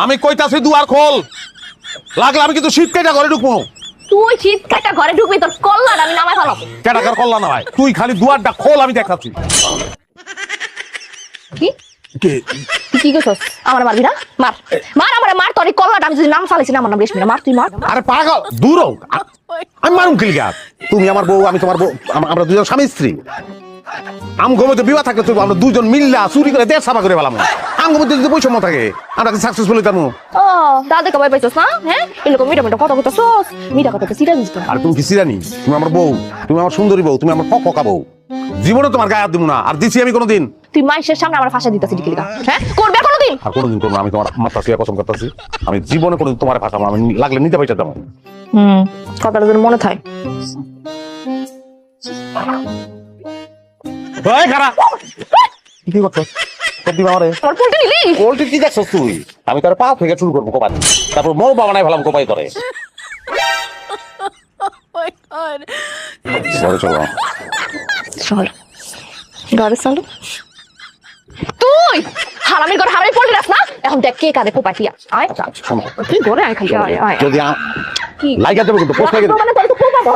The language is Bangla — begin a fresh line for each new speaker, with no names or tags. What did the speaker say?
আমি কইতাছি দুয়ার খোল, লাগলে আমি কিন্তু শীত কেটে ঘরে ঢুকবো।
তুই শীত কাটা ঘরে ঢুকবি, তোর কল্লাটা আমি নামাই ফেলাম।
কেটাকার করলা না ভাই, তুই খালি দুয়ারটা খোল, আমি দেখাচ্ছি।
কি কি করছস? আমার মারবি না? মার মার, আমার মার, তোর এই কল্লাটা আমি যদি নাম ফালাইছি না, আমার নাম রেশমি না, মার তুই মার।
আরে পাগল, দূর হও। আমি মারুম কি লিগা? তুমি আমার বউ, আমি তোমার বউ, আমরা দুজন স্বামী স্ত্রী। আমগো মধ্যে বিবাহ থাকলে তুই আমরা দুজন মিল্লা চুরি করে দেড় সাফা করে ফেলাম। আমগো মধ্যে যদি বৈষম্য থাকে, আমরা কি সাকসেসফুল হইতাম?
ও দাদা কবাই পাইছস না? হ্যাঁ, এরকম মিটা মিটা কথা কইতাছস, মিটা কথা তো সিরিয়াস দিস।
আর তুমি কি সিরানি? তুমি আমার বউ, তুমি আমার সুন্দরী বউ, তুমি আমার ফকা বউ। জীবনে তোমার গায়ে হাত দিব না, আর দিছি আমি কোনোদিন।
তুই মাইশের সামনে আমার ফাঁসা দিতাছিস কি লিগা? হ্যাঁ, করবে কোনোদিন?
আর কোনোদিন করবো না। আমি তোমার মাথা ছুঁয়ে কসম করতেছি, আমি জীবনে কোনোদিন তোমার ফাঁসাবো না। আমি লাগলে নিতে পাইতে দেবো।
কথাটা যেন মনে থাকে।
ওই খারা, কি করছস? কবি মারে
আমার পোল্ট্রি নিলি?
পোল্ট্রি কি দেখছস তুই? আমি তোর পা থেকে শুরু করবো কোপাই, তারপর মৌ বাবা নাই ফেলাম কোপাই করে। ঘরে চলো।
চল ঘরে চল। তুই হারামির ঘরে হারামি পোল্ট্রি রাখ না, এখন দেখ কে কাঁদে কোপাইয়া। আয় তুই ঘরে আয়, খালি আয় আয়।
যদি
কি
লাইগা দেবো কিন্তু পোস্ট লাগে।
মানে তোর তো কোপাবো।